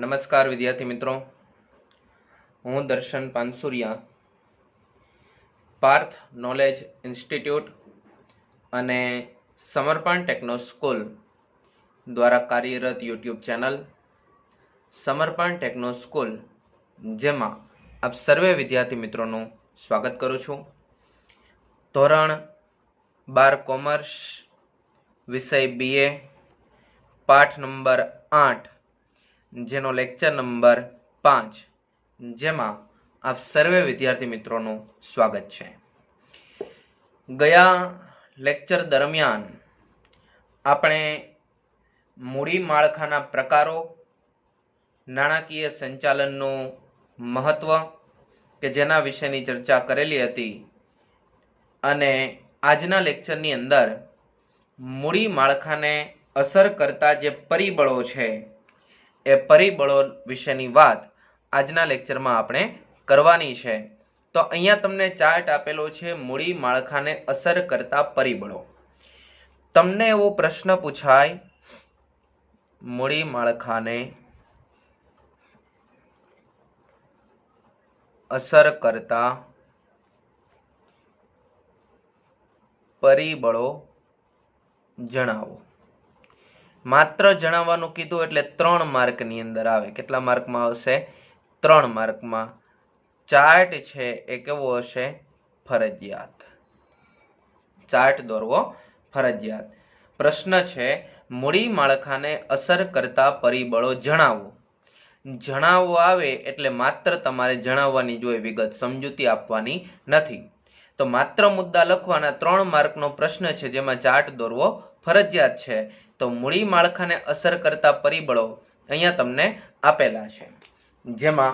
નમસ્કાર વિદ્યાર્થી મિત્રો, હું દર્શન પાનસુરિયા પાર્થ નોલેજ ઇન્સ્ટિટ્યૂટ અને સમર્પણ ટેકનો સ્કૂલ દ્વારા કાર્યરત યુટ્યુબ ચેનલ સમર્પણ ટેકનો સ્કૂલ, જેમાં આપ સર્વે વિદ્યાર્થી મિત્રોનું સ્વાગત કરું છું. ધોરણ 12 કોમર્સ, વિષય BA, પાઠ નંબર 8, જેનો લેક્ચર નંબર 5, જેમાં આપ સર્વે વિદ્યાર્થી મિત્રોનું સ્વાગત છે. ગયા લેક્ચર દરમિયાન આપણે મૂડી માળખાના પ્રકારો, નાણાકીય સંચાલનનું મહત્વ કે જેના વિશેની ચર્ચા કરેલી હતી, અને આજના લેક્ચરની અંદર મૂડી માળખાને અસર કરતા જે પરિબળો છે એ પરિબળો વિશેની વાત આજના લેક્ચરમાં આપણે કરવાની છે. તો અહીંયા તમને ચાર્ટ આપેલો છે, મૂડી માળખાને અસર કરતા પરિબળો. તમને એવો પ્રશ્ન પૂછાય, મૂડી માળખાને અસર કરતા પરિબળો જણાવો. માત્ર જણાવવાનું કીધું એટલે 3 માર્કની અંદર આવે. કેટલા માર્કમાં આવશે? 3 માર્કમાં. ચાર્ટ છે એ કેવો હશે? ફરજિયાત. ચાર્ટ દોરવો ફરજિયાત. પ્રશ્ન છે, મૂડી માળખાને અસર કરતા પરિબળો જણાવો. જણાવવો આવે એટલે માત્ર તમારે જણાવવાની જ હોય, વિગત સમજૂતી આપવાની નથી. તો માત્ર મુદ્દા લખવાના. 3 માર્કનો પ્રશ્ન છે જેમાં ચાર્ટ દોરવો ફરજિયાત છે. તો મૂડી માળખાને અસર કરતા પરિબળો અહીંયા તમને આપેલા છે, જેમાં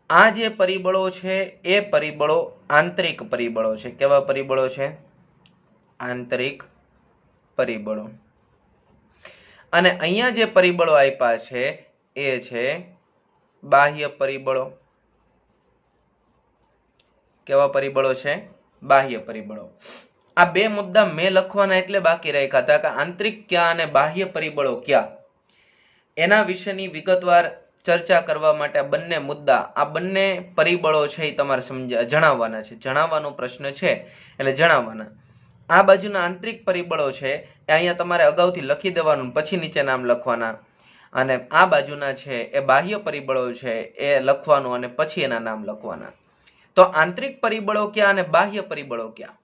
આ જે પરિબળો છે એ પરિબળો આંતરિક પરિબળો છે. કેવા પરિબળો છે? આંતરિક પરિબળો. અને અહીંયા જે પરિબળો આપ્યા છે એ છે બાહ્ય પરિબળો. કેવા પરિબળો છે? બાહ્ય પરિબળો. આ 2 મુદ્દા મેં લખવાના એટલે બાકી રાખ્યા હતા કે આંતરિક ક્યાં અને બાહ્ય પરિબળો ક્યાં, એના વિશેની વિગતવાર ચર્ચા કરવા માટે આ બંને મુદ્દા, આ બંને પરિબળો છે એ તમારે જણાવવાના છે. જણાવવાનો પ્રશ્ન છે એટલે જણાવવાના. આ બાજુના આંતરિક પરિબળો છે એ અહીંયા તમારે અગાઉથી લખી દેવાનું, પછી નીચે નામ લખવાના. અને આ બાજુના છે એ બાહ્ય પરિબળો છે એ લખવાનું અને પછી એના નામ લખવાના. તો આંતરિક પરિબળો ક્યાં અને બાહ્ય પરિબળો ક્યાં?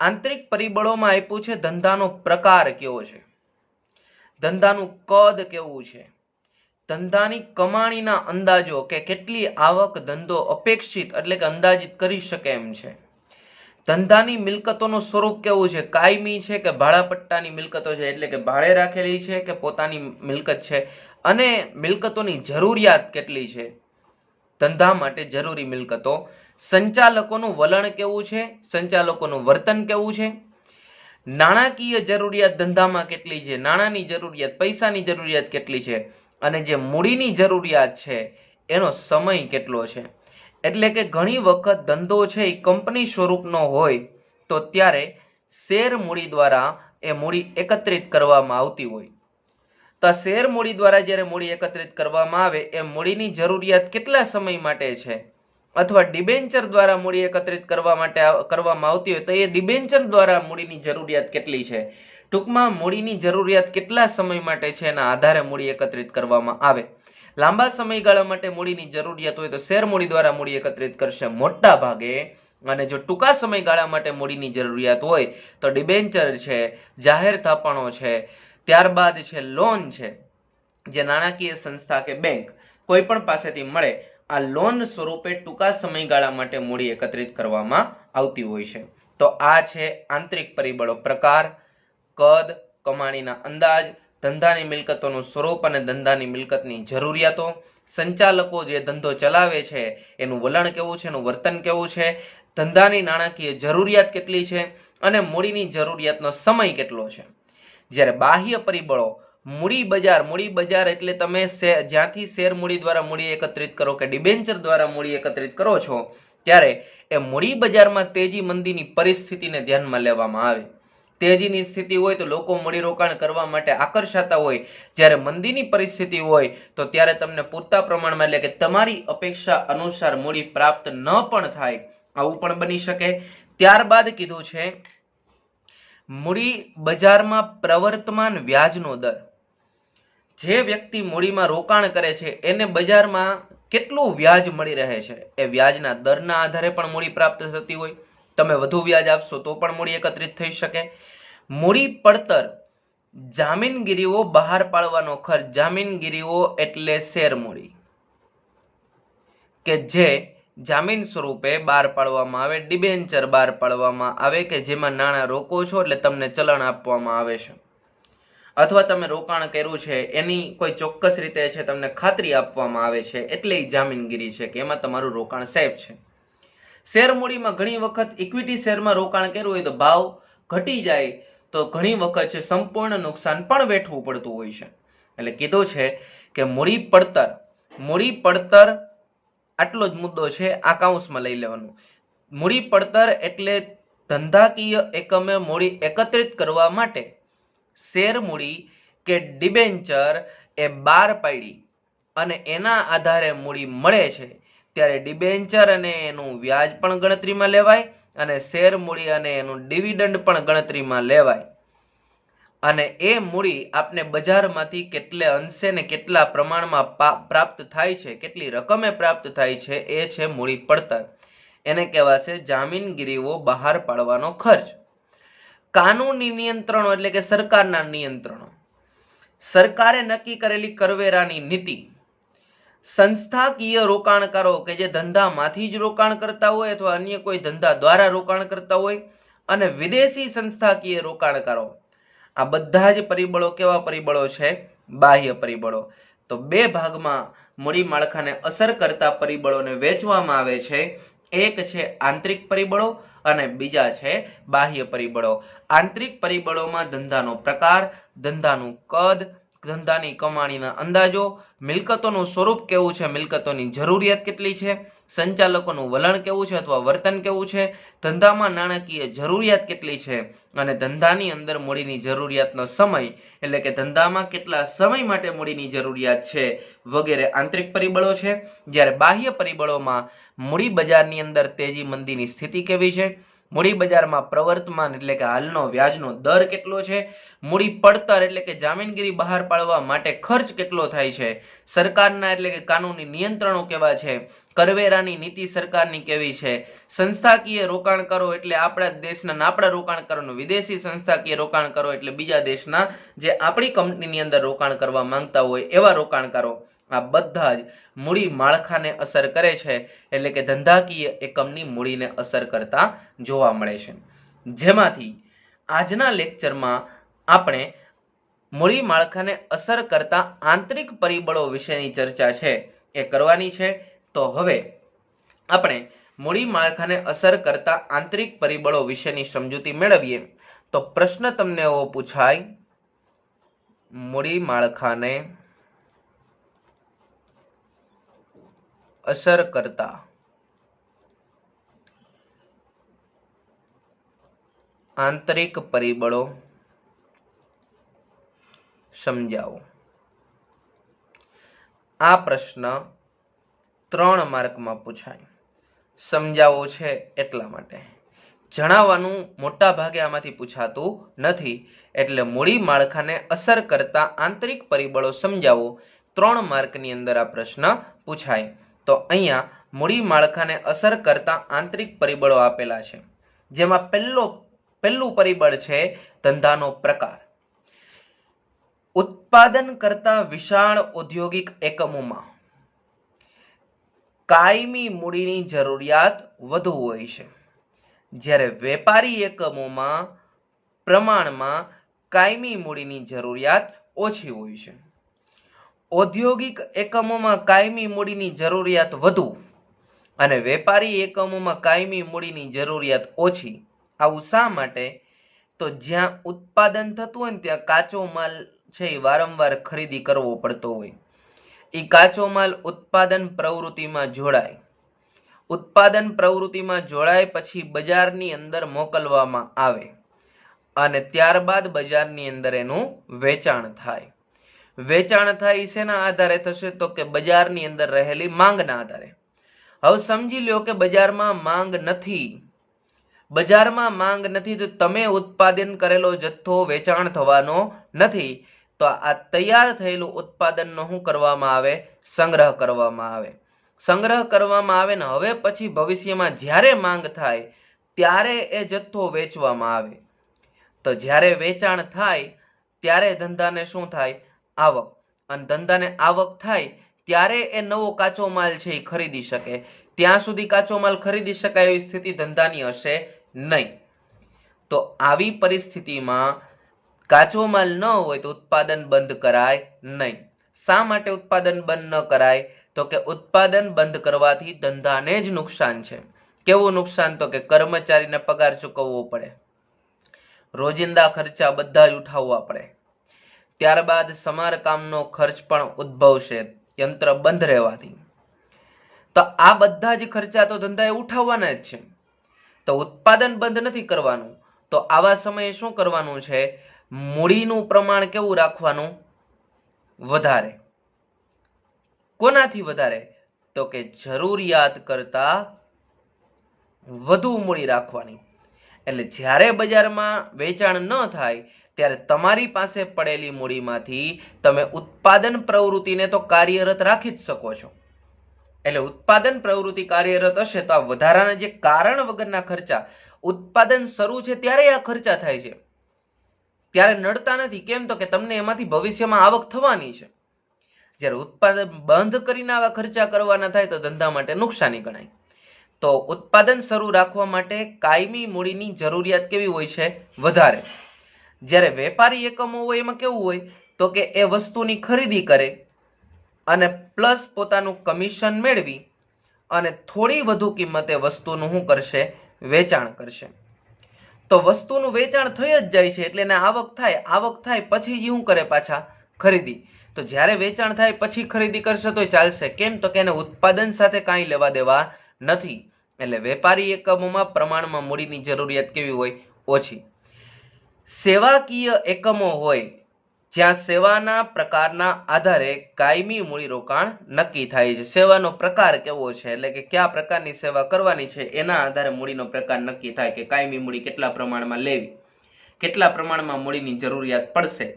આંતરિક પરિબળોમાં આપ્યું છે ધંધાનો પ્રકાર કેવો છે, ધંધાનું કદ કેવું છે, ધંધાની કમાણીના અંદાજો કે કેટલી આવક ધંધો અપેક્ષિત એટલે કે અંદાજિત કરી શકે એમ છે, ધંધાની મિલકતોનું સ્વરૂપ કેવું છે, કાયમી છે કે ભાડાપટ્ટાની મિલકતો છે એટલે કે ભાડે રાખેલી છે કે પોતાની મિલકત છે, અને મિલકતોની જરૂરિયાત કેટલી છે, ધંધા માટે જરૂરી મિલકતો, સંચાલકોનું વલણ કેવું છે, સંચાલકોનું વર્તન કેવું છે, નાણાકીય જરૂરિયાત ધંધામાં કેટલી છે, નાણાંની જરૂરિયાત, પૈસાની જરૂરિયાત કેટલી છે, અને જે મૂડીની જરૂરિયાત છે એનો સમય કેટલો છે. એટલે કે ઘણી વખત ધંધો છે એ કંપની સ્વરૂપનો હોય તો ત્યારે શેર મૂડી દ્વારા એ મૂડી એકત્રિત કરવામાં આવતી હોય. તો શેર મૂડી દ્વારા જ્યારે મૂડી એકત્રિત કરવામાં આવે એ મૂડીની જરૂરિયાત કેટલા સમય માટે છે, અથવા ડિબેન્ચર દ્વારા મૂડી એકત્રિત કરવામાં આવતી હોય તો એ ડિબેન્ચર દ્વારા મૂડીની જરૂરિયાત કેટલી છે. ટૂંકમાં મૂડીની જરૂરિયાત કેટલા સમય માટે છે એના આધારે મૂડી એકત્રિત કરવામાં આવે. લાંબા સમયગાળા માટે મૂડીની જરૂરિયાત હોય તો શેર મૂડી દ્વારા મૂડી એકત્રિત કરશે મોટા ભાગે, અને જો ટૂંકા સમયગાળા માટે મૂડીની જરૂરિયાત હોય તો ડિબેન્ચર છે, જાહેર થાપણો છે, ત્યારબાદ છે લોન છે, જે નાણાકીય સંસ્થા કે બેંક કોઈ પણ પાસેથી મળે, આ લોન સ્વરૂપે ટૂંકા સમયગાળા માટે મૂડી એકત્રિત કરવામાં આવતી હોય છે. તો આ છે આંતરિક પરિબળો: પ્રકાર, કદ, કમાણીના અંદાજ, ધંધાની મિલકતોનું સ્વરૂપ અને ધંધાની મિલકતની જરૂરિયાતો, સંચાલકો જે ધંધો ચલાવે છે એનું વલણ કેવું છે, એનું વર્તન કેવું છે, ધંધાની નાણાકીય જરૂરિયાત કેટલી છે, અને મૂડીની જરૂરિયાતનો સમય કેટલો છે. જ્યારે બાહ્ય પરિબળો, મૂડી બજાર એટલે તમે જ્યાંથી શેર મૂડી દ્વારા મૂડી એકત્રિત કરો કે ડિબેન્ચર દ્વારા મૂડી એકત્રિત કરો છો ત્યારે એ મૂડી બજારમાં તેજી મંદીની પરિસ્થિતિને ધ્યાનમાં લેવામાં આવે. તેજીની સ્થિતિ હોય તો લોકો મૂડીરોકાણ કરવા માટે આકર્ષાતા હોય, જ્યારે મંદીની પરિસ્થિતિ હોય તો ત્યારે તમને પૂરતા પ્રમાણમાં એટલે કે તમારી અપેક્ષા અનુસાર મૂડી પ્રાપ્ત ન પણ થાય, આવું પણ બની શકે. ત્યારબાદ કીધું છે મૂડી બજારમાં પ્રવર્તમાન વ્યાજનો દર. જે વ્યક્તિ મૂડીમાં રોકાણ કરે છે એને બજારમાં કેટલું વ્યાજ મળી રહે છે એ વ્યાજના દરના આધારે પણ મૂડી પ્રાપ્ત થતી હોય. તમે વધુ વ્યાજ આપશો તો પણ મૂડી એકત્રિત થઈ શકે. મૂડી પડતર જામીનગીરીઓ બહાર પાડવાનો ખર્ચ. જામીનગીરીઓ એટલે શેર મૂડી કે જે જામીન સ્વરૂપે બહાર પાડવામાં આવે, ડિબેન્ચર બહાર પાડવામાં આવે કે જેમાં નાણાં રોકો છો એટલે તમને ચલણ આપવામાં આવે છે, અથવા તમે રોકાણ કર્યું છે એની કોઈ ચોક્કસ રીતે છે તમને ખાતરી આપવામાં આવે છે, એટલે એ જામીનગીરી છે કે એમાં તમારું રોકાણ સેફ છે. શેર મૂડીમાં ઘણી વખત ઇક્વિટી શેરમાં રોકાણ કર્યું હોય તો ભાવ ઘટી જાય તો ઘણી વખત છે સંપૂર્ણ નુકસાન પણ વેઠવું પડતું હોય છે. એટલે કીધું છે કે મૂડી પડતર આટલો જ મુદ્દો છે, આ કાઉન્સમાં લઈ લેવાનું. મૂડી પડતર એટલે ધંધાકીય એકમે મૂડી એકત્રિત કરવા માટે શેર મૂડી કે ડિબેન્ચર એ બહાર પાડી અને એના આધારે મૂડી મળે છે, ત્યારે ડિબેન્ચર અને એનું વ્યાજ પણ ગણતરીમાં લેવાય અને શેર મૂડી અને એનું ડિવિડન્ડ પણ ગણતરીમાં લેવાય. અને એ મૂડી આપને બજારમાંથી કેટલે અંશે ને કેટલા પ્રમાણમાં પ્રાપ્ત થાય છે, કેટલી રકમે પ્રાપ્ત થાય છે, એ છે મૂડી પડતર. એને કહેવાશે જામીનગીરીઓ બહાર પાડવાનો ખર્ચ. કાનૂની નિયંત્રણો એટલે કે સરકારના નિયંત્રણો. સરકારે નક્કી કરેલી કરવેરાની નીતિ. સંસ્થાકીય રોકાણકારો કે જે ધંધામાંથી જ રોકાણ કરતા હોય અથવા અન્ય કોઈ ધંધા દ્વારા રોકાણ કરતા હોય, અને વિદેશી સંસ્થાકીય રોકાણકારો. આ બધા જ પરિબળો કેવા પરિબળો છે? બાહ્ય પરિબળો. તો બે ભાગમાં મૂડી માળખાને અસર કરતા પરિબળોને વહેંચવામાં આવે છે. એક છે આંતરિક પરિબળો અને બીજા છે બાહ્ય પરિબળો. આંતરિક પરિબળોમાં ધંધાનો પ્રકાર, ધંધાનું કદ, ધંધાની કમાણીના અંદાજો, મિલકતોનું સ્વરૂપ કેવું છે, મિલકતોની જરૂરિયાત કેટલી છે, સંચાલકોનું વલણ કેવું છે અથવા વર્તન કેવું છે, ધંધામાં નાણાકીય જરૂરિયાત કેટલી છે અને ધંધાની અંદર મૂડીની જરૂરિયાતનો સમય એટલે કે ધંધામાં કેટલા સમય માટે મૂડીની જરૂરિયાત છે વગેરે આંતરિક પરિબળો છે. જ્યારે બાહ્ય પરિબળોમાં મૂડી બજારની અંદર તેજી મંદીની સ્થિતિ કેવી છે, મૂડી બજારમાં પ્રવર્તમાન એટલે કે હાલનો વ્યાજનો દર કેટલો છે, મૂડી પડતર એટલે કે જામીનગીરી બહાર પાડવા માટે ખર્ચ કેટલો થાય છે, સરકારના એટલે કે કાનૂની નિયંત્રણો કેવા છે, કરવેરાની નીતિ સરકારની કેવી છે, સંસ્થાકીય રોકાણકારો એટલે આપણા દેશના આપણા રોકાણકારોનો, વિદેશી સંસ્થાકીય રોકાણકારો એટલે બીજા દેશના જે આપણી કંપનીની અંદર રોકાણ કરવા માંગતા હોય એવા રોકાણકારો. આ બધા જ મૂડી માળખાને અસર કરે છે, એટલે કે ધંધાકીય એકમની મૂડીને અસર કરતા જોવા મળે છે. જેમાંથી આજના લેક્ચરમાં આપણે મૂડી માળખાને અસર કરતા આંતરિક પરિબળો વિશેની ચર્ચા છે એ કરવાની છે. તો હવે આપણે મૂડી માળખાને અસર કરતા આંતરિક પરિબળો વિશેની સમજૂતી મેળવીએ. તો પ્રશ્ન તમને એવો પૂછાય, મૂડી માળખાને અસર કરતા આંતરિક પરિબળો સમજાવો. આ પ્રશ્ન 3 માર્કમાં પૂછાય. સમજાવો છે એટલા માટે. જણાવવાનું મોટા ભાગે આમાંથી પૂછાતું નથી, એટલે મૂડી માળખાને અસર કરતા આંતરિક પરિબળો સમજાવો 3 માર્કની અંદર આ પ્રશ્ન પૂછાય. તો અહીંયા મૂડી માળખાને અસર કરતા આંતરિક પરિબળો આપેલા છે, જેમાં પહેલું પરિબળ છે ધંધાનો પ્રકાર. ઉત્પાદન કરતા વિશાળ ઔદ્યોગિક એકમોમાં કાયમી મૂડીની જરૂરિયાત વધુ હોય છે, જ્યારે વેપારી એકમોમાં પ્રમાણમાં કાયમી મૂડીની જરૂરિયાત ઓછી હોય છે. ઔદ્યોગિક એકમોમાં કાયમી મૂડીની જરૂરિયાત વધુ અને વેપારી એકમોમાં કાયમી મૂડીની જરૂરિયાત ઓછી. આવું શા માટે? તો જ્યાં ઉત્પાદન થતું હોય ને ત્યાં કાચો માલ છે એ વારંવાર ખરીદી કરવો પડતો હોય. એ કાચો માલ ઉત્પાદન પ્રવૃત્તિમાં જોડાય. ઉત્પાદન પ્રવૃત્તિમાં જોડાય પછી બજારની અંદર મોકલવામાં આવે અને ત્યારબાદ બજારની અંદર એનું વેચાણ થાય. વેચાણ થાય શેના આધારે થશે? તો કે બજારની અંદર રહેલી માંગના આધારે. હવે સમજી લ્યો કે બજારમાં માંગ નથી. બજારમાં માંગ નથી તો તમે ઉત્પાદન કરેલો જથ્થો વેચાણ થવાનો નથી. તો આ તૈયાર થયેલું ઉત્પાદનનો શું કરવામાં આવે? સંગ્રહ કરવામાં આવે. સંગ્રહ કરવામાં આવે ને હવે પછી ભવિષ્યમાં જ્યારે માંગ થાય ત્યારે એ જથ્થો વેચવામાં આવે. તો જ્યારે વેચાણ થાય ત્યારે ધંધાને શું થાય? આવક. અને ધંધાને આવક થાય ત્યારે એ નવો કાચો માલ છે એ ખરીદી શકે. ત્યાં સુધી કાચો માલ ખરીદી શકાય એવી સ્થિતિ ધંધાની હશે નહીં. તો આવી પરિસ્થિતિમાં કાચો માલ ન હોય તો ઉત્પાદન બંધ કરાય નહીં. શા માટે ઉત્પાદન બંધ ન કરાય? તો કે ઉત્પાદન બંધ કરવાથી ધંધાને જ નુકસાન છે. કેવું નુકસાન? તો કે કર્મચારીને પગાર ચૂકવવો પડે, રોજિંદા ખર્ચા બધા જ ઉઠાવવા પડે, ત્યારબાદ સમારકામનો ખર્ચ પણ ઉદ્ભવશે યંત્ર બંધ રહેવાથી. તો આ બધા જ ખર્ચા તો ધંધાએ ઉઠાવવાના જ છે. તો ઉત્પાદન બંધ નથી કરવાનું. તો આવા સમયે શું કરવાનું છે? મૂડીનું પ્રમાણ કેવું રાખવાનું? વધારે. કોનાથી વધારે? તો કે જરૂરિયાત કરતા વધુ મૂડી રાખવાની. એટલે જ્યારે બજારમાં વેચાણ ન થાય ત્યારે તમારી પાસે પડેલી મૂડીમાંથી તમે ઉત્પાદન પ્રવૃત્તિને તો કાર્યરત રાખી જ શકો છો. એટલે ઉત્પાદન પ્રવૃત્તિ કાર્યરત હશે તો આ વધારાના જે કારણ વગરના ખર્ચા, ઉત્પાદન શરૂ છે ત્યારે આ ખર્ચા થાય છે, ત્યારે નડતા નથી. કેમ? તો કે તમને એમાંથી ભવિષ્યમાં આવક થવાની છે. જ્યારે ઉત્પાદન બંધ કરીને આવા ખર્ચા કરવાના થાય તો ધંધા માટે નુકસાની ગણાય. તો ઉત્પાદન શરૂ રાખવા માટે કાયમી મૂડીની જરૂરિયાત કેવી હોય છે? વધારે. જ્યારે વેપારી એકમો હોય એમાં કેવું હોય? તો કે એ વસ્તુની ખરીદી કરે અને પ્લસ પોતાનું કમિશન મેળવી અને થોડી વધુ કિંમતે વસ્તુનું શું કરશે? વેચાણ કરશે. તો વસ્તુનું વેચાણ થઈ જ જાય છે એટલે એને આવક થાય. આવક થાય પછી શું કરે? પાછા ખરીદી. તો જ્યારે વેચાણ થાય પછી ખરીદી કરશે તોય ચાલશે. કેમ? તો કે એને ઉત્પાદન સાથે કાંઈ લેવા દેવા નથી. એટલે વેપારી એકમોમાં પ્રમાણમાં મૂડીની જરૂરિયાત કેવી હોય? ઓછી. સેવાકીય એકમો હોય જ્યાં સેવાના પ્રકારના આધારે કાયમી મૂડીરોકાણ નક્કી થાય છે. સેવાનો પ્રકાર કેવો છે એટલે કે કયા પ્રકારની સેવા કરવાની છે એના આધારે મૂડીનો પ્રકાર નક્કી થાય કે કાયમી મૂડી કેટલા પ્રમાણમાં લેવી, કેટલા પ્રમાણમાં મૂડીની જરૂરિયાત પડશે,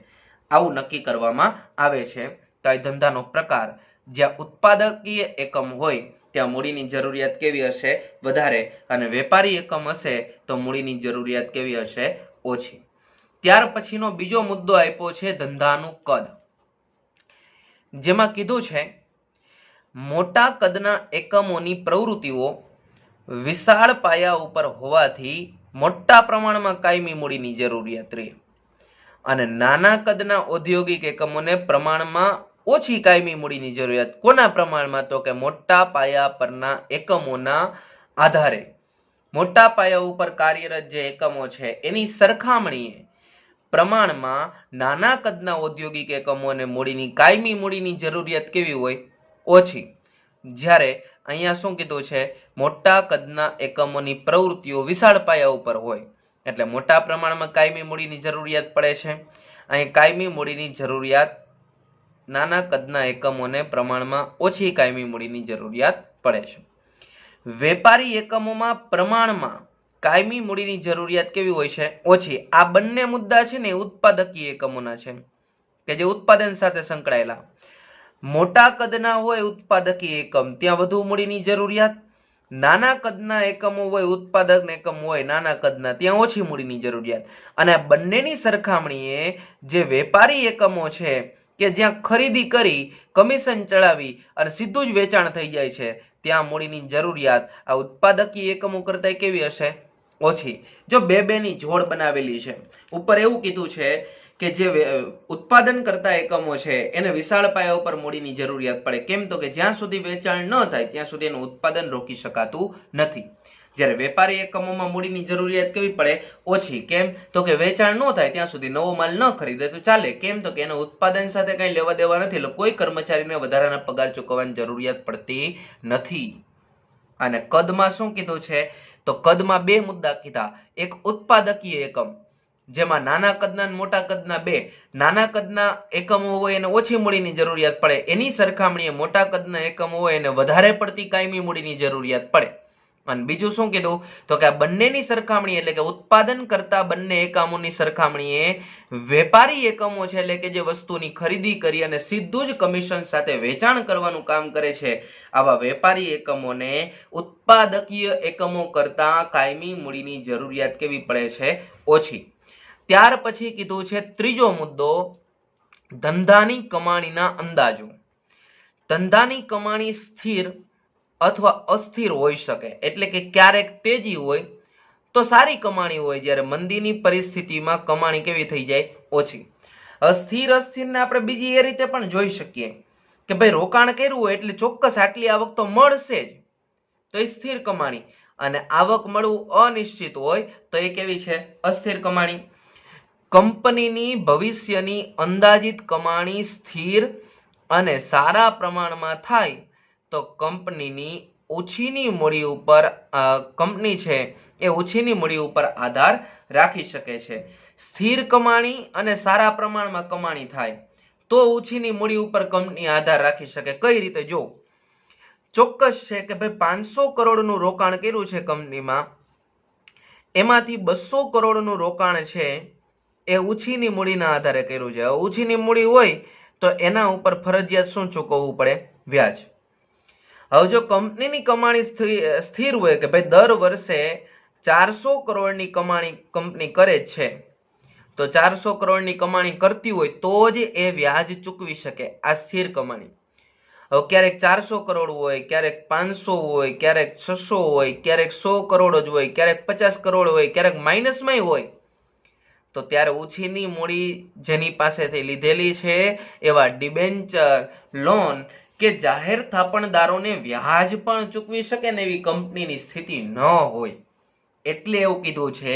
આવું નક્કી કરવામાં આવે છે. તો આ ધંધાનો પ્રકાર. જ્યાં ઉત્પાદકીય એકમ હોય ત્યાં મૂડીની જરૂરિયાત કેવી હશે? વધારે. અને વેપારી એકમ હશે તો મૂડીની જરૂરિયાત કેવી હશે? ઓછી. ત્યાર પછીનો બીજો મુદ્દો આપ્યો છે ધંધાનું કદ. જેમાં કીધું છે મોટા કદના એકમોની પ્રવૃત્તિઓ વિશાળ પાયા ઉપર હોવાથી મોટા પ્રમાણમાં કાયમી મૂડીની જરૂરિયાત રહે અને નાના કદના ઔદ્યોગિક એકમોને પ્રમાણમાં ઓછી કાયમી મૂડીની જરૂરિયાત. કોના પ્રમાણમાં? તો કે મોટા પાયા પરના એકમોના આધારે. મોટા પાયા ઉપર કાર્યરત જે એકમો છે એની સરખામણીએ પ્રમાણમાં નાના કદના ઔદ્યોગિક એકમોને મૂડીની કાયમી મૂડીની જરૂરિયાત કેવી હોય? ઓછી. જ્યારે અહીંયા શું કીધું છે? મોટા કદના એકમોની પ્રવૃત્તિઓ વિશાળ પાયા ઉપર હોય એટલે મોટા પ્રમાણમાં કાયમી મૂડીની જરૂરિયાત પડે છે. અહીં કાયમી મૂડીની જરૂરિયાત નાના કદના એકમોને પ્રમાણમાં ઓછી કાયમી મૂડીની જરૂરિયાત પડે છે. વેપારી એકમોમાં પ્રમાણમાં કાયમી મૂડીની જરૂરિયાત કેવી હોય છે? ઓછી. આ બંને મુદ્દા છે ને ઉત્પાદકીય એકમોના છે કે જે ઉત્પાદન સાથે સંકળાયેલા. મોટા કદના હોય ઉત્પાદકીય એકમ ત્યાં વધુ મૂડીની જરૂરિયાત, નાના કદના એકમો હોય ઉત્પાદક એકમ હોય નાના કદના ત્યાં ઓછી મૂડીની જરૂરિયાત. અને બંનેની સરખામણીએ જે વેપારી એકમો છે કે જ્યાં ખરીદી કરી કમિશન ચડાવી અને સીધું જ વેચાણ થઈ જાય છે ત્યાં મૂડીની જરૂરિયાત આ ઉત્પાદકીય એકમો કરતા કેવી હશે? ઓછી. જો બેની જોડ બનાવેલી છે, ઉપર એવું કીધું છે કે જે ઉત્પાદન કરતા એકમો છે એને વિશાળ પાયા ઉપર મૂડીની જરૂરિયાત પડે. કેમ? તો કે જ્યાં સુધી વેચાણ ન થાય ત્યાં સુધી એનું ઉત્પાદન રોકી શકાતું નથી. જ્યારે વેપારી એકમોમાં મૂડીની જરૂરિયાત કેવી પડે? ઓછી. કેમ? તો કે વેચાણ ન થાય ત્યાં સુધી નવો માલ ન ખરીદે તો ચાલે. કેમ? તો કે એના ઉત્પાદન સાથે કંઈ લેવા દેવા નથી એટલે કોઈ કર્મચારીને વધારાના પગાર ચૂકવવાની જરૂરિયાત પડતી નથી. અને કદમાં શું કીધું છે? તો કદમાં બે મુદ્દા કીધા. એક ઉત્પાદકીય એકમ જેમાં નાના કદના અને મોટા કદના બે. નાના કદના એકમો હોય એને ઓછી મૂડીની જરૂરિયાત પડે, એની સરખામણીએ મોટા કદના એકમો હોય એને વધારે પડતી કાયમી મૂડીની જરૂરિયાત પડે. અને બીજું શું કીધું તો કે આ બંનેની સરખામણી એટલે કે ઉત્પાદન કરતા બંને એકમોની સરખામણીએ વેપારી એકમો છે એટલે કે જે વસ્તુની ખરીદી કરી અને સીધું જ કમિશન સાથે વેચાણ કરવાનું કામ કરે છે, આવા વેપારી એકમોને ઉત્પાદકીય એકમો કરતા કાયમી મૂડીની જરૂરિયાત કેવી પડે છે? ઓછી. ત્યાર પછી કીધું છે ત્રીજો મુદ્દો, ધંધાની કમાણીના અંદાજો. ધંધાની કમાણી સ્થિર અથવા અસ્થિર હોઈ શકે, એટલે કે ક્યારેક તેજી હોય તો સારી કમાણી હોય, જ્યારે મંદીની પરિસ્થિતિમાં કમાણી કેવી થઈ જાય? ઓછી. અસ્થિરને આપણે બીજી એ રીતે પણ જોઈ શકીએ કે ભાઈ રોકાણ કર્યું હોય એટલે ચોક્કસ આટલી આવક તો મળશે જ, તો એ સ્થિર કમાણી. અને આવક મળવું અનિશ્ચિત હોય તો એ કેવી છે? અસ્થિર કમાણી. કંપનીની ભવિષ્યની અંદાજિત કમાણી સ્થિર અને સારા પ્રમાણમાં થાય તો કંપનીની ઓછીની મૂડી ઉપર કંપની છે એ ઓછીની મૂડી ઉપર આધાર રાખી શકે છે. સ્થિર કમાણી અને સારા પ્રમાણમાં કમાણી થાય તો ઓછીની મૂડી ઉપર કંપની આધાર રાખી શકે. કઈ રીતે? જો ચોક્કસ છે કે ભાઈ 500 કરોડનું રોકાણ કર્યું છે કંપનીમાં, એમાંથી 200 કરોડનું રોકાણ છે એ ઓછીની મૂડીના આધારે કર્યું છે. ઓછીની મૂડી હોય તો એના ઉપર ફરજિયાત શું ચૂકવવું પડે? વ્યાજ. હવે જો કંપનીની કમાણી સ્થિર હોય કે ભાઈ દર વર્ષે 400 કરોડની કમાણી કંપની કરે છે, તો 400 કરોડની કમાણી કરતી હોય તો જ એ વ્યાજ ચૂકવી શકે. આ સ્થિર કમાણી. હવે ક્યારેક 400 કરોડ હોય, ક્યારેક 500 હોય, ક્યારેક 600 હોય, ક્યારેક 100 કરોડ જ હોય, ક્યારેક 50 કરોડ હોય, ક્યારેક માઇનસમાં હોય, તો ત્યારે ઓછીની મૂડી જેની પાસેથી લીધેલી છે એવા ડિબેન્ચર, લોન કે જાહેર થાપણદારોને વ્યાજ પણ ચૂકવી શકે ને એવી કંપનીની સ્થિતિ ન હોય. એટલે એવું કીધું છે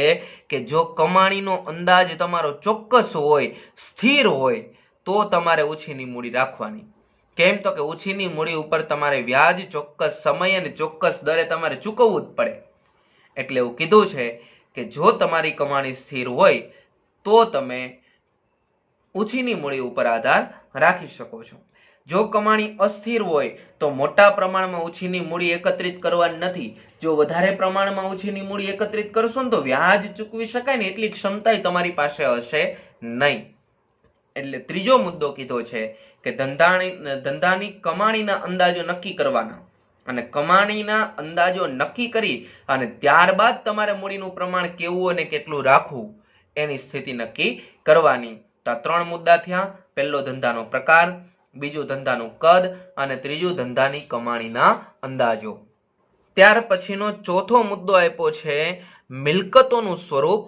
કે જો કમાણીનો અંદાજ તમારો ચોક્કસ હોય, સ્થિર હોય, તો તમારે ઓછીની મૂડી રાખવાની. કેમ? તો કે ઓછીની મૂડી ઉપર તમારે વ્યાજ ચોક્કસ સમય અને ચોક્કસ દરે તમારે ચૂકવવું જ પડે. એટલે એવું કીધું છે કે જો તમારી કમાણી સ્થિર હોય તો તમે ઓછીની મૂડી ઉપર આધાર રાખી શકો છો. જો કમાણી અસ્થિર હોય તો મોટા પ્રમાણમાં ઓછીની મૂડી એકત્રિત કરવાની નથી. જો વધારે પ્રમાણમાં ઓછીની મૂડી એકત્રિત કરશો ને તો વ્યાજ ચૂકવી શકાય ને એટલી ક્ષમતા તમારી પાસે હશે નહીં. એટલે ત્રીજો મુદ્દો કીધો છે કે ધંધાની કમાણીના અંદાજો નક્કી કરવાના, અને કમાણીના અંદાજો નક્કી કરી અને ત્યારબાદ તમારે મૂડીનું પ્રમાણ કેવું અને કેટલું રાખવું એની સ્થિતિ નક્કી કરવાની. તો આ 3 મુદ્દા થયા. પહેલો ધંધાનો પ્રકાર, બીજું ધંધાનું કદ અને ત્રીજું ધંધાની કમાણીના અંદાજો. ત્યાર પછીનો ચોથો મુદ્દો આપ્યો છે મિલકતોનું સ્વરૂપ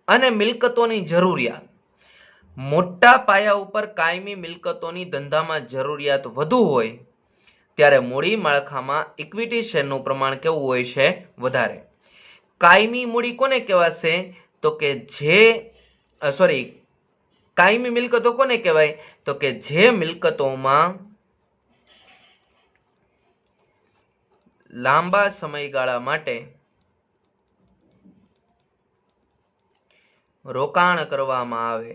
અને મિલકતોની જરૂરિયાત. મોટા પાયા ઉપર કાયમી મિલકતોની ધંધામાં જરૂરિયાત વધુ હોય ત્યારે મૂડી માળખામાં ઇક્વિટી શેરનું પ્રમાણ કેવું હોય છે? વધારે. કાયમી મૂડી કોને કહેવાશે? તો કે કાયમી મિલકતો કોને કહેવાય? તો કે જે મિલકતોમાં લાંબા સમયગાળા માટે રોકાણ કરવામાં આવે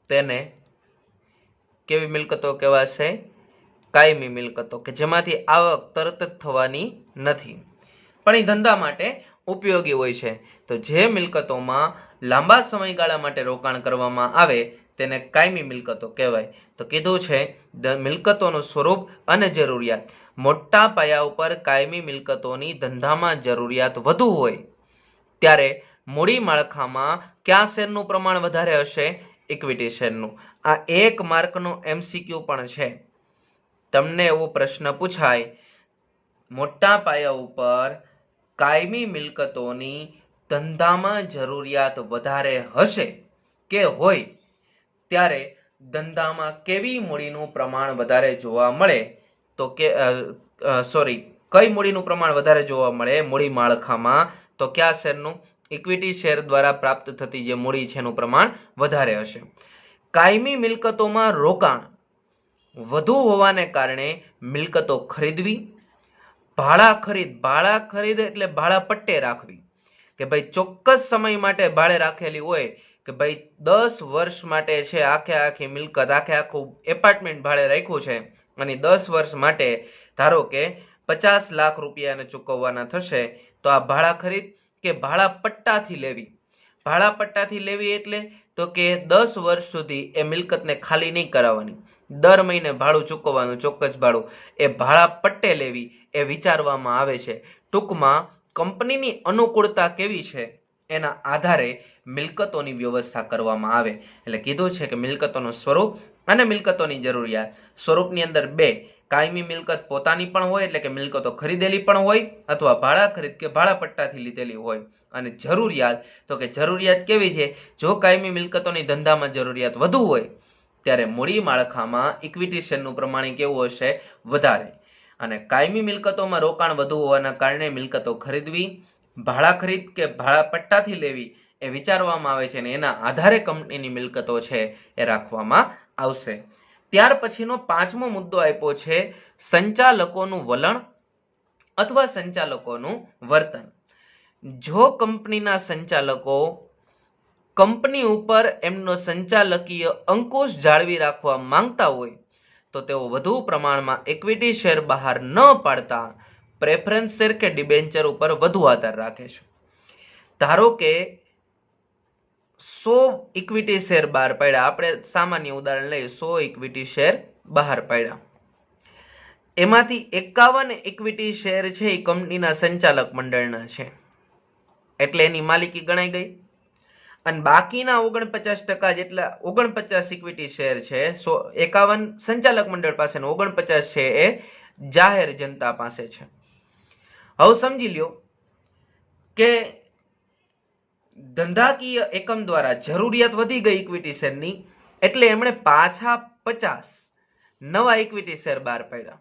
તેને કેવી મિલકતો કહેવાશે? કાયમી મિલકતો, કે જેમાંથી આવક તરત જ થવાની નથી પણ એ ધંધા માટે ઉપયોગી હોય છે. તો જે મિલકતોમાં લાંબા સમયગાળા માટે રોકાણ કરવામાં આવે તેને કાયમી મિલકતો કહેવાય. તો કીધું છે મિલકતોનું સ્વરૂપ અને જરૂરિયાત. મોટા પાયા ઉપર કાયમી મિલકતોની ધંધામાં જરૂરિયાત વધુ હોય ત્યારે મૂડી માળખામાં કયા શેરનું પ્રમાણ વધારે હશે? ઇક્વિટી શેરનું. આ 1 માર્કનો MCQ પણ છે. તમને એવો પ્રશ્ન પૂછાય, મોટા પાયા ઉપર કાયમી મિલકતોની ધંધામાં જરૂરિયાત વધારે હશે કે હોય ત્યારે ધંધામાં કેવી મૂડીનું પ્રમાણ વધારે જોવા મળે? તો કે કઈ મૂડીનું પ્રમાણ વધારે જોવા મળે મૂડી માળખામાં? તો કયા શેરનું? ઇક્વિટી શેર દ્વારા પ્રાપ્ત થતી જે મૂડી છે એનું પ્રમાણ વધારે હશે. કાયમી મિલકતોમાં રોકાણ વધુ હોવાને કારણે મિલકતો ખરીદવી ભાડા ખરીદ એટલે ભાડા પટ્ટે રાખવી, કે ભાઈ ચોક્કસ સમય માટે ભાડે રાખેલી હોય, કે ભાઈ 10 વર્ષ માટે છે આખી મિલકત આખું એપાર્ટમેન્ટ ભાડે રાખ્યું છે અને 10 વર્ષ માટે ધારો કે 50 લાખ રૂપિયાને ચૂકવવાના થશે, તો આ ભાડા ખરીદ કે ભાડા પટ્ટાથી લેવી. ભાડા પટ્ટાથી લેવી એટલે તો કે 10 વર્ષ સુધી એ મિલકતને ખાલી નહીં કરાવવાની, દર મહિને ભાડું ચૂકવવાનું, ચોક્કસ ભાડું, એ ભાડા પટ્ટે લેવી એ વિચારવામાં આવે છે. ટૂંકમાં કંપનીની અનુકૂળતા કેવી છે એના આધારે મિલકતોની વ્યવસ્થા કરવામાં આવે. એટલે કીધું છે કે મિલકતોનું સ્વરૂપ અને મિલકતોની જરૂરિયાત. સ્વરૂપની અંદર બે, કાયમી મિલકત પોતાની પણ હોય એટલે કે મિલકતો ખરીદેલી પણ હોય અથવા ભાડા ખરીદ કે ભાડા પટ્ટાથી લીધેલી હોય. અને જરૂરિયાત તો કે જરૂરિયાત કેવી છે, જો કાયમી મિલકતોની ધંધામાં જરૂરિયાત વધુ હોય ત્યારે મૂડી માળખામાં ઇક્વિટી શેરનું પ્રમાણ કેવું હશે, વધારે. અને કાયમી મિલકતોમાં રોકાણ વધુ હોવાના કારણે મિલકતો ખરીદવી, ભાડા ખરીદ કે ભાડા પટ્ટાથી લેવી એ વિચારવામાં આવે છે અને એના આધારે કંપનીની મિલકતો છે એ રાખવામાં આવશે. ત્યાર પછીનો 5મો મુદ્દો આપ્યો છે સંચાલકોનું વલણ અથવા સંચાલકોનું વર્તન. જો કંપનીના સંચાલકો કંપની ઉપર એમનો સંચાલકીય અંકુશ જાળવી રાખવા માંગતા હોય તો તેઓ વધુ પ્રમાણમાં ઇક્વિટી શેર બહાર ન પાડતા પ્રેફરન્સ શેર કે ડિબેન્ચર ઉપર વધુ આધાર રાખે છે. ધારો કે 100 ઇક્વિટી શેર બહાર પાડ્યા, આપણે સામાન્ય ઉદાહરણ લઈએ, 100 ઇક્વિટી શેર બહાર પાડ્યા, એમાંથી 51 ઇક્વિટી શેર છે એ કંપનીના સંચાલક મંડળના છે એટલે એની માલિકી ગણાઈ ગઈ. અને બાકીના 49% જેટલા 49 ઇક્વિટી શેર છે, 51 સંચાલક મંડળ પાસે, 49 છે એ જાહેર જનતા પાસે છે. હવે સમજી લ્યો કે ધંધાકીય એકમ દ્વારા જરૂરિયાત વધી ગઈ ઇક્વિટી શેરની એટલે એમણે પાછા 50 નવા ઇક્વિટી શેર બહાર પાડ્યા.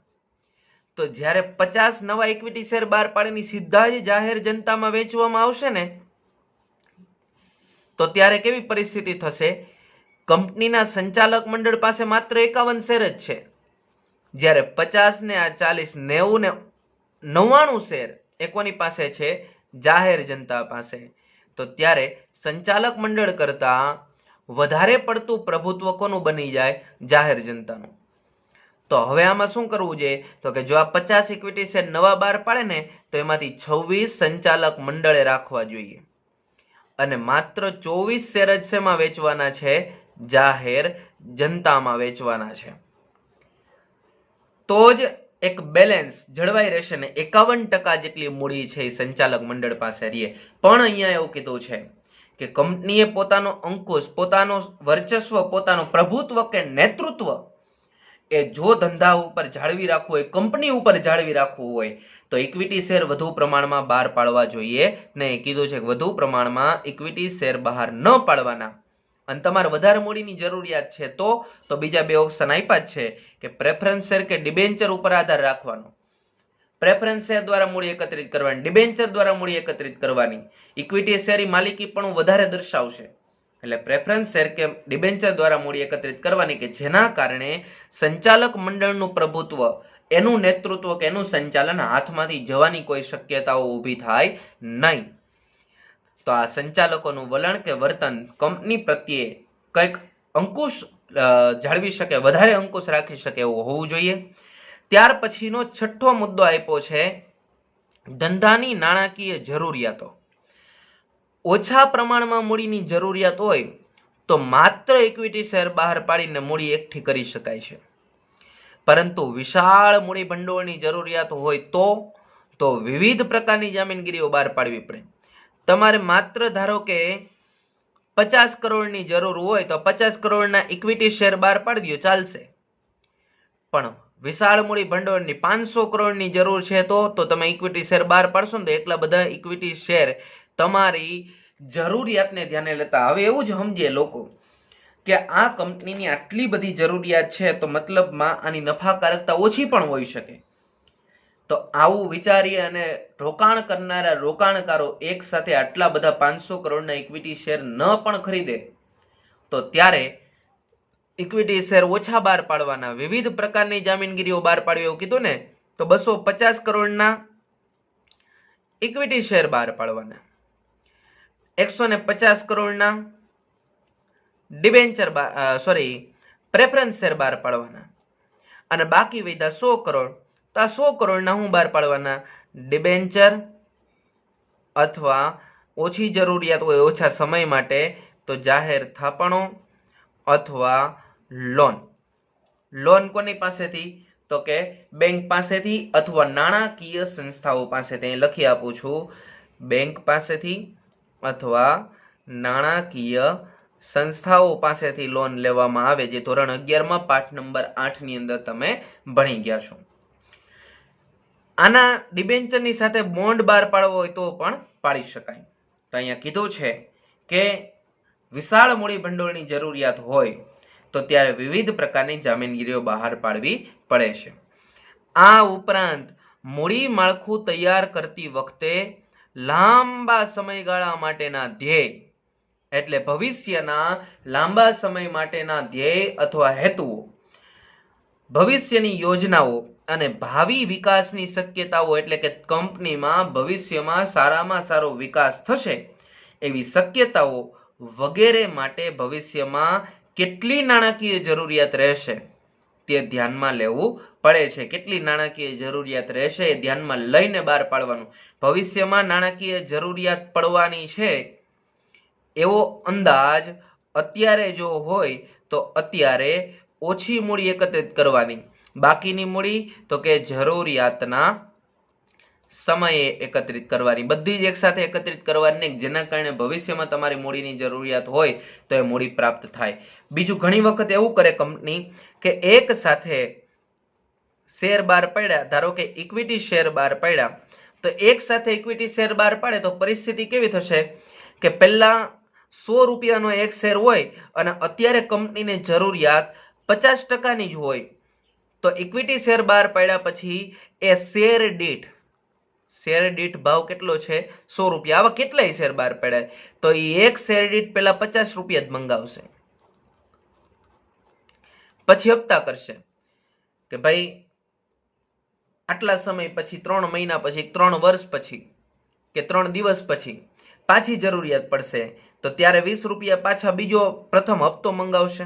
તો જ્યારે 50 નવા ઇક્વિટી શેર બહાર પાડીને સીધા જ જાહેર જનતામાં વેચવામાં આવશે ને, તો ત્યારે કેવી પરિસ્થિતિ થશે, કંપનીના સંચાલક મંડળ પાસે માત્ર 51 શેર જ છે, જ્યારે 50 ને આ 40 90 ને 99 શેર એ કોની પાસે છે, જાહેર જનતા પાસે. તો ત્યારે સંચાલક મંડળ કરતા વધારે પડતું પ્રભુત્વ કોનું બની જાય, જાહેર જનતાનું. તો હવે આમાં શું કરવું જોઈએ, તો કે જો આ 50 ઇક્વિટી શેર નવા બહાર પાડે ને તો એમાંથી 26 સંચાલક મંડળે રાખવા જોઈએ અને માત્ર 24 શેર જ શેમાં વેચવાના છે, જાહેર જનતામાં વેચવાના છે. તો જ એક બેલેન્સ જળવાઈ રહેશે ને 51% જેટલી મૂડી છે એ સંચાલક મંડળ પાસે રહે. પણ અહીંયા એવું કીધું છે કે કંપનીએ પોતાનો અંકુશ, પોતાનો વર્ચસ્વ, પોતાનો પ્રભુત્વ કે નેતૃત્વ એ જો ધંધા ઉપર જાળવી રાખવું હોય, કંપની ઉપર જાળવી રાખવું હોય તો ઇક્વિટી શેર વધુ પ્રમાણમાં બહાર પાડવા જોઈએ નહીં. કીધું છે કે વધુ પ્રમાણમાં ઇક્વિટી શેર બહાર ન પાડવાના. અને તમારે વધારે મૂડીની જરૂરિયાત છે તો બીજા બે ઓપ્શન આપ્યા જ છે કે પ્રેફરન્સ શેર કે ડિબેન્ચર ઉપર આધાર રાખવાનો. પ્રેફરન્સ શેર દ્વારા મૂડી એકત્રિત કરવાની, ડિબેન્ચર દ્વારા મૂડી એકત્રિત કરવાની. ઇક્વિટી શેરની માલિકી પણ વધારે દર્શાવશે એટલે પ્રેફરન્સ શેર કે ડિબેન્ચર દ્વારા મૂડી એકત્રિત કરવાની, કે જેના કારણે સંચાલક મંડળનું પ્રભુત્વ, એનું નેતૃત્વ કે એનું સંચાલન હાથમાંથી જવાની કોઈ શક્યતાઓ ઊભી થાય નહીં. તો આ સંચાલકોનું વલણ કે વર્તન કંપની પ્રત્યે કંઈક અંકુશ જાળવી શકે, વધારે અંકુશ રાખી શકે એવું હોવું જોઈએ. ત્યાર પછીનો 6થો મુદ્દો આપ્યો છે ધંધાની નાણાકીય જરૂરિયાતો. ઓછા પ્રમાણમાં મૂડીની જરૂરિયાત હોય તો માત્ર ઇક્વિટી શેર બહાર પાડીને મૂડી એકઠી કરી શકાય છે. પરંતુ વિશાળ મૂડી ભંડોળની જરૂરિયાત હોય તો વિવિધ પ્રકારની જામીનગીરીઓ બહાર પાડવી પડે. તમારે માત્ર ધારો કે 50 કરોડની જરૂર હોય તો 50 કરોડના ઇક્વિટી શેર બહાર પાડી દો, ચાલશે. પણ વિશાળ મૂડી ભંડોળની 500 કરોડની જરૂર છે તો તમે ઇક્વિટી શેર બહાર પાડશો ને તો એટલા બધા ઇક્વિટી શેર તમારી જરૂરિયાતને ધ્યાને લેતા. હવે એવું જ સમજે લોકો કે આ કંપનીની આટલી બધી જરૂરિયાત છે તો મતલબમાં આની નફાકારકતા ઓછી પણ હોઈ શકે. તો આવું વિચારી અને રોકાણ કરનારા રોકાણકારો એક સાથે આટલા બધા 500 કરોડના ઇક્વિટી શેર ન પણ ખરીદે તો ત્યારે ઇક્વિટી શેર ઓછા બહાર પાડવાના, વિવિધ પ્રકારની જામીનગીરીઓ બહાર પાડવી એવું કીધું ને, તો 250 કરોડના ઇક્વિટી શેર બહાર પાડવાના, 150 કરોડના ડિબેન્ચર પ્રેફરન્સ શેર બહાર પાડવાના, અને બાકી વધ્યા 100 કરોડ. તો આ 100 કરોડના હું બહાર પાડવાના? ડિબેન્ચર અથવા ઓછી જરૂરિયાત હોય ઓછા સમય માટે તો જાહેર થાપણો અથવા લોન. લોન કોની પાસેથી? તો કે બેંક પાસેથી અથવા નાણાકીય સંસ્થાઓ પાસેથી. અહીં લખી આપું છું, બેંક પાસેથી અથવા નાણાકીય સંસ્થાઓ પાસેથી લોન લેવામાં આવે, જે ધોરણ 11માં પાઠ નંબર 8 ની અંદર તમે ભણી ગયા છો. આના ડિબેન્ચરની સાથે બોન્ડ બહાર પાડવો હોય તો પણ પાડી શકાય. તો અહીંયા કીધું છે કે વિશાળ મૂડી ભંડોળની જરૂરિયાત હોય તો ત્યારે વિવિધ પ્રકારની જામીનગીરીઓ બહાર પાડવી પડે છે. આ ઉપરાંત મૂડી માળખું તૈયાર કરતી વખતે લાંબા સમયગાળા માટેના ધ્યેય, એટલે ભવિષ્યના લાંબા સમય માટેના ધ્યેય અથવા હેતુઓ, ભવિષ્યની યોજનાઓ અને ભાવિ વિકાસની શક્યતાઓ, એટલે કે કંપનીમાં ભવિષ્યમાં સારામાં સારો વિકાસ થશે એવી શક્યતાઓ વગેરે માટે ભવિષ્યમાં કેટલી નાણાકીય જરૂરિયાત રહેશે તે ધ્યાનમાં લેવું પડે છે. કેટલી નાણાકીય જરૂરિયાત રહેશે એ ધ્યાનમાં લઈને બહાર પાડવાનું. ભવિષ્યમાં નાણાકીય જરૂરિયાત પડવાની છે એવો અંદાજ અત્યારે જો હોય તો અત્યારે ઓછી મૂડી એકત્રિત કરવાની, બાકીની મૂડી તો કે જરૂરિયાતના સમયે એકત્રિત કરવાની. બધી જ એકસાથે એકત્રિત કરવાની, જેના કારણે ભવિષ્યમાં તમારી મૂડીની જરૂરિયાત હોય તો એ મૂડી પ્રાપ્ત થાય. બીજું, ઘણી વખત એવું કરે કંપની કે એક સાથે શેર બહાર પાડ્યા, ધારો કે ઇક્વિટી શેર બહાર પાડ્યા, તો એક સાથે ઇક્વિટી શેર બહાર પાડે તો પરિસ્થિતિ કેવી થશે કે પહેલા 100 રૂપિયાનો એક શેર હોય અને અત્યારે કંપનીને જરૂરિયાત 50%ની જ હોય, તો ઇક્વિટી શેર બહાર પાડ્યા પછી એ શેર દીઠ ભાવ કેટલો છે? 100 રૂપિયા. આવા કેટલાય શેર બહાર પાડ્યા તો એ એક શેર દીઠ પહેલા 50 રૂપિયા જ મંગાવશે, પછી હપ્તા કરશે કે ભાઈ આટલા સમય પછી, 3 મહિના પછી, 3 વર્ષ પછી કે 3 દિવસ પછી પાછી જરૂરિયાત પડશે તો ત્યારે 20 રૂપિયા પાછા બીજો પ્રથમ હપ્તો મંગાવશે.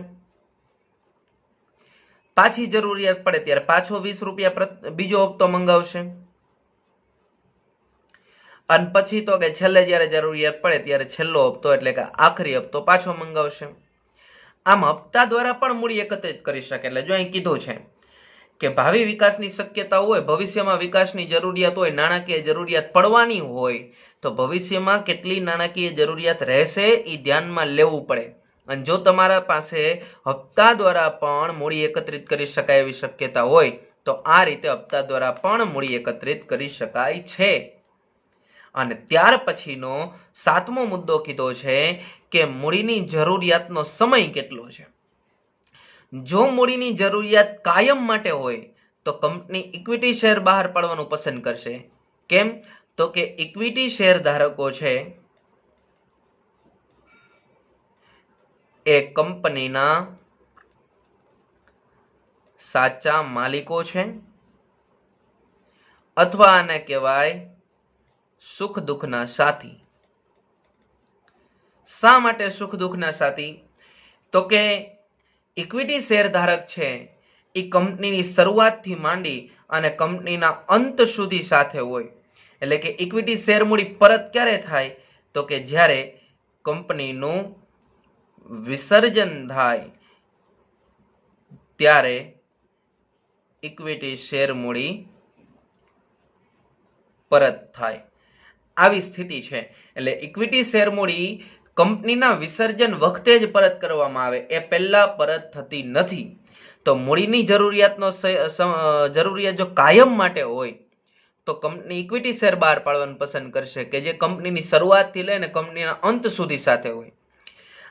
પાછી જરૂરિયાત પડે ત્યારે પાછો 20 રૂપિયા બીજો હપ્તો મંગાવશે. અને પછી તો કે છેલ્લે જ્યારે જરૂરિયાત પડે ત્યારે છેલ્લો હપ્તો એટલે કે આખરી હપ્તો પાછો મંગાવશે. આમ હપ્તા દ્વારા પણ મૂડી એકત્રિત કરી શકે. એટલે જો અહીં કીધું છે કે ભાવિ વિકાસની શક્યતા હોય, ભવિષ્યમાં વિકાસની જરૂરિયાત હોય, નાણાકીય જરૂરિયાત પડવાની હોય તો ભવિષ્યમાં કેટલી નાણાકીય જરૂરિયાત રહેશે એ ધ્યાનમાં લેવું પડે. અને જો તમારા પાસે હપ્તા દ્વારા પણ મૂડી એકત્રિત કરી શકાય એવી શક્યતા હોય તો આ રીતે હપ્તા દ્વારા પણ મૂડી એકત્રિત કરી શકાય છે. અને ત્યાર પછીનો 7મો મુદ્દો કીધો છે કે મૂડીની જરૂરિયાતનો સમય કેટલો છે. જો મૂડીની જરૂરિયાત કાયમ માટે હોય તો કંપની ઇક્વિટી શેર બહાર પાડવાનું પસંદ કરશે. કેમ? તો કે ઇક્વિટી શેર ધારકો છે એ કંપનીના સાચા માલિકો છે, અથવા આને કહેવાય સુખ દુઃખના સાથી. શા માટે સુખ દુઃખના સાથી? તો કે ઇક્વિટી શેર ધારક છે એ કંપનીની શરૂઆતથી માંડી અને કંપનીના અંત સુધી સાથે હોય. એટલે કે ઇક્વિટી શેર મૂડી પરત ક્યારે થાય? તો કે જ્યારે કંપનીનું વિસર્જન થાય ત્યારે ઇક્વિટી શેર મૂડી પરત થાય. આવી સ્થિતિ છે. એટલે ઇક્વિટી શેર મૂડી કંપનીના વિસર્જન વખતે જ પરત કરવામાં આવે, એ પહેલા પરત થતી નથી. તો મૂડીની જરૂરિયાત જો કાયમ માટે હોય તો કંપની ઇક્વિટી શેર બહાર પાડવાનું પસંદ કરશે કે જે કંપનીની શરૂઆતથી લઈને કંપનીના અંત સુધી સાથે હોય.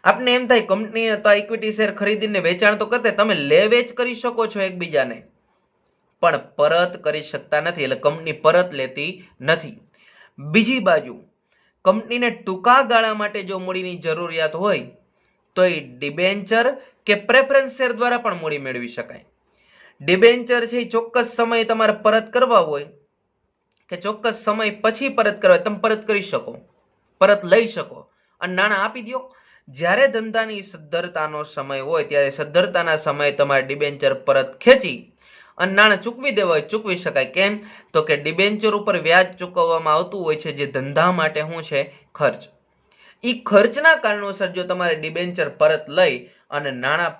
આપને એમ થાય કંપની તો ઇક્વિટી શેર ખરીદીને વેચાણ તો કરતે, તમે લે વેચ કરી શકો છો એકબીજાને, પણ પરત કરી શકતા નથી. એટલે કંપની પરત લેતી નથી. બીજી બાજુ કંપનીને ટૂંકા ગાળા માટે જો મૂડીની જરૂરિયાત હોય તો એ ડિબેન્ચર કે પ્રેફરન્સ શેર દ્વારા પણ મૂડી મેળવી શકાય. ડિબેન્ચર છે એ ચોક્કસ સમય તમારે પરત કરવા હોય કે ચોક્કસ સમય પછી પરત કરવા, તમે પરત કરી શકો, પરત લઈ શકો અને નાણાં આપી દો. જ્યારે ધંધાની સદ્ધરતાનો સમય હોય ત્યારે સદ્ધરતાના સમયે તમારે ડિબેન્ચર પરત ખેંચી અને નાણાં ચૂકવી દેવા હોય ચૂકવી શકાય. કેમ? તો કે ડિબેન્ચર ઉપર વ્યાજ ચૂકવવામાં આવતું હોય છે, જે ધંધા માટે શું છે? ખર્ચ. એ ખર્ચના કારણોસર જો તમારે ડિબેન્ચર પરત લઈ અને નાણાં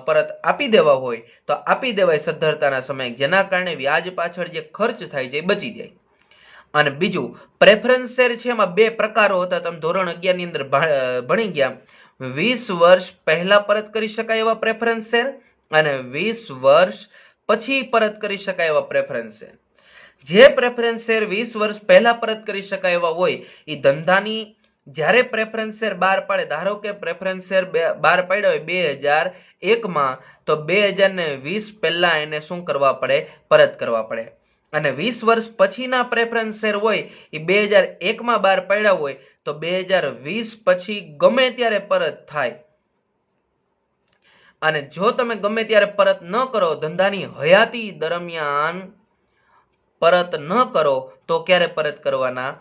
પરત આપી દેવા હોય તો આપી દેવાય સદ્ધરતાના સમયે, જેના કારણે વ્યાજ પાછળ જે ખર્ચ થાય છે એ બચી જાય. અને બીજું પ્રેફરન્સ શેર છે, એમાં બે પ્રકારો હતા, તમે ધોરણ 11 ની અંદર ભણી ગયા. 20 વર્ષ પહેલા પરત કરી શકાય એવા પ્રેફરન્સ શેર અને 20 વર્ષ પછી પરત કરી શકાય એવા પ્રેફરન્સ શેર. જે પ્રેફરન્સ શેર 20 વર્ષ પહેલા પરત કરી શકાય એવા હોય એ ધંધાની જ્યારે પ્રેફરન્સ શેર બહાર પાડે, ધારો કે પ્રેફરન્સ શેર બહાર પાડ્યા હોય 2001માં, તો 2020 પહેલા એને શું કરવા પડે? પરત કરવા પડે. અને 20 વર્ષ પછીના પ્રેફરન્સ શેર હોય એ 2001માં બહાર પાડ્યા હોય તો 2020 પછી ગમે ત્યારે પરત થાય. અને જો તમે ગમે ત્યારે પરત ન કરો, ધંધાની હયાતી દરમિયાન પરત ન કરો, તો ક્યારે પરત કરવાના?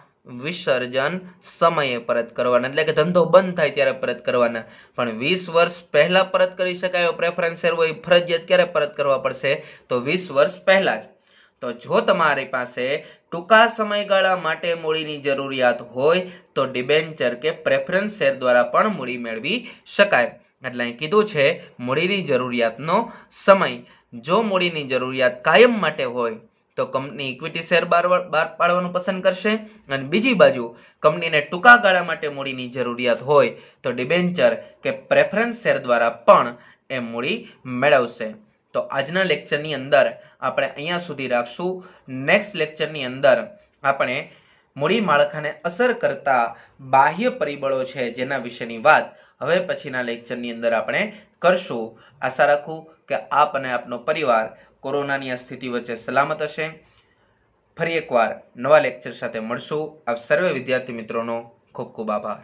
વિસર્જન સમયે પરત કરવાના, એટલે કે ધંધો બંધ થાય ત્યારે પરત કરવાના. પણ 20 વર્ષ પહેલા પરત કરી શકાય એવો પ્રેફરન્સ શેર હોય ફરજિયાત ક્યારે પરત કરવા પડશે? તો 20 વર્ષ પહેલા જ. તો જો તમારી પાસે ટૂંકા સમયગાળા માટે મૂડીની જરૂરિયાત હોય તો ડિબેન્ચર કે પ્રેફરન્સ શેર દ્વારા પણ મૂડી મેળવી શકાય. એટલે અહીં કીધું છે મૂડીની જરૂરિયાતનો સમય. જો મૂડીની જરૂરિયાત કાયમ માટે હોય તો કંપની ઇક્વિટી શેર બહાર પાડવાનું પસંદ કરશે, અને બીજી બાજુ કંપનીને ટૂંકા ગાળા માટે મૂડીની જરૂરિયાત હોય તો ડિબેન્ચર કે પ્રેફરન્સ શેર દ્વારા પણ એ મૂડી મેળવશે. તો આજના લેક્ચરની અંદર આપણે અહીંયા સુધી રાખશું. નેક્સ્ટ લેક્ચરની અંદર આપણે મૂડી માળખાને અસર કરતા બાહ્ય પરિબળો છે જેના વિશેની વાત હવે પછીના લેક્ચરની અંદર આપણે કરશું. આશા રાખું કે આપ અને આપનો પરિવાર કોરોનાની આ સ્થિતિ વચ્ચે સલામત હશે. ફરી એકવાર નવા લેક્ચર સાથે મળશું. આપ સર્વે વિદ્યાર્થી મિત્રોનો ખૂબ ખૂબ આભાર.